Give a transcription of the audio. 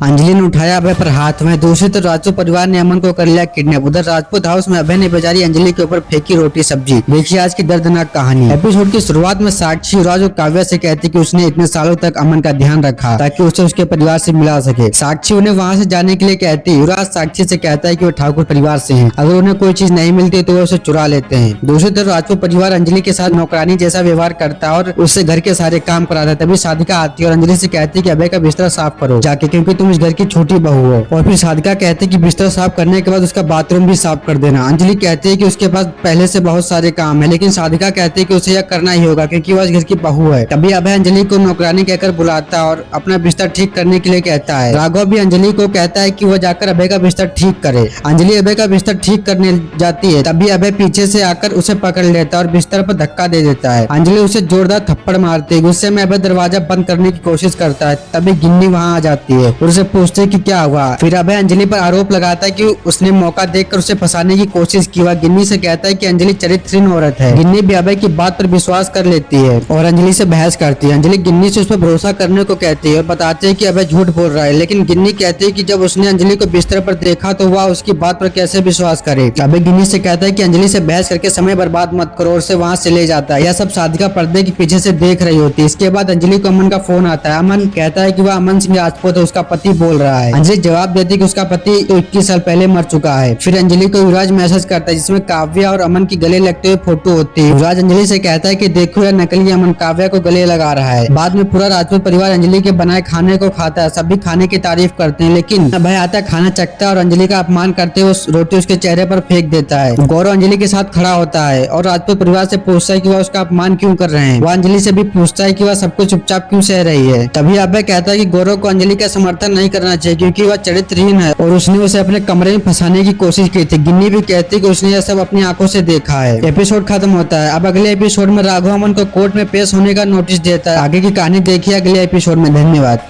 अंजलि ने उठाया अभय पर हाथ में। दूसरी तरफ राजपूत परिवार ने अमन को कर लिया किडनैप। उधर राजपूत हाउस में अभय ने बेचारी अंजलि के ऊपर फेंकी रोटी सब्जी। देखिए आज की दर्दनाक कहानी। एपिसोड की शुरुआत में साक्षी युवराज और काव्या से कहती कि उसने इतने सालों तक अमन का ध्यान रखा ताकि उसे उसके परिवार से मिला सके। साक्षी उन्हें वहाँ से जाने के लिए कहती। युवराज साक्षी से कहता है कि वो ठाकुर परिवार से हैं, अगर उन्हें कोई चीज नहीं मिलती तो वो उसे चुरा लेते हैं। दूसरी तरफ राजपूत परिवार अंजलि के साथ नौकरानी जैसा व्यवहार करता है और उससे घर के सारे काम कराता है। तभी साधिका आती है और अंजलि से कहती है कि अभय का बिस्तर साफ करो जाके, क्योंकि तुम इस घर की छोटी बहू हो। और फिर साधिका कहती है कि बिस्तर साफ करने के बाद उसका बाथरूम भी साफ कर देना। अंजलि कहती है कि उसके पास पहले से बहुत सारे काम है, लेकिन साधिका कहती है कि उसे यह करना ही होगा क्योंकि वह इस घर की बहू है। तभी अभय अंजलि को नौकरानी कहकर बुलाता और अपना बिस्तर ठीक करने के लिए कहता है। राघव भी अंजलि को कहता है कि वह जाकर अभय का बिस्तर ठीक करे। अंजलि अभय का बिस्तर ठीक करने जाती है, तभी अभय पीछे से आकर उसे पकड़ लेता है और बिस्तर पर धक्का दे देता है। अंजलि उसे जोरदार थप्पड़ मारती है। गुस्से में अभय दरवाजा बंद करने की कोशिश करता है, तभी गिन्नी वहाँ आ जाती है और उसे पूछते है कि क्या हुआ। फिर अभय अंजलि पर आरोप लगाता है कि उसने मौका देखकर उसे फंसाने की कोशिश की। वह गिन्नी से कहता है कि अंजलि चरित्रहीन औरत है। गिन्नी भी अभय की बात पर विश्वास कर लेती है और अंजलि से बहस करती है। अंजलि गिन्नी से उस पर भरोसा करने को कहती है और बताते है कि अभय झूठ बोल रहा है, लेकिन गिन्नी कहती है कि जब उसने अंजलि को बिस्तर पर देखा तो वह उसकी बात पर कैसे विश्वास करे। अभय गिन्नी से कहता है कि अंजलि से बहस करके समय बर्बाद मत करो और उसे वहाँ से ले जाता है। यह सब साधिका पर्दे के पीछे से देख रही होती है। इसके बाद अंजलि को अमन का फोन आता है। अमन कहता है कि वह अमन सिंह राजपूत है, उसका पति बोल रहा है। अंजलि जवाब देती है कि उसका पति तो 21 साल पहले मर चुका है। फिर अंजलि को युवराज मैसेज करता है जिसमें काव्या और अमन की गले लगते हुए फोटो होती है। युवराज अंजलि से कहता है कि देखो यह नकली अमन काव्या को गले लगा रहा है। बाद में पूरा राजपूत परिवार अंजलि के बनाए खाने को खाता है। सभी खाने की तारीफ करते हैं, लेकिन अभय आता खाना चखता है और अंजलि का अपमान करते हुए उस रोटी उसके चेहरे पर फेंक देता है। गौरव अंजलि के साथ खड़ा होता है और राजपूत परिवार से पूछता है कि वह उसका अपमान क्यों कर रहे हैं। वह अंजलि से भी पूछता है कि वह सब कुछ चुपचाप क्यों सह रही है। तभी अभय कहता है कि गौरव को अंजलि का समर्थन नहीं करना चाहिए क्योंकि वह चरित्रहीन है और उसने उसे अपने कमरे में फंसाने की कोशिश की थी। गिन्नी भी कहती है कि उसने यह सब अपनी आंखों से देखा है। एपिसोड खत्म होता है। अब अगले एपिसोड में राघव अमन को कोर्ट में पेश होने का नोटिस देता है। आगे की कहानी देखिए अगले एपिसोड में। धन्यवाद।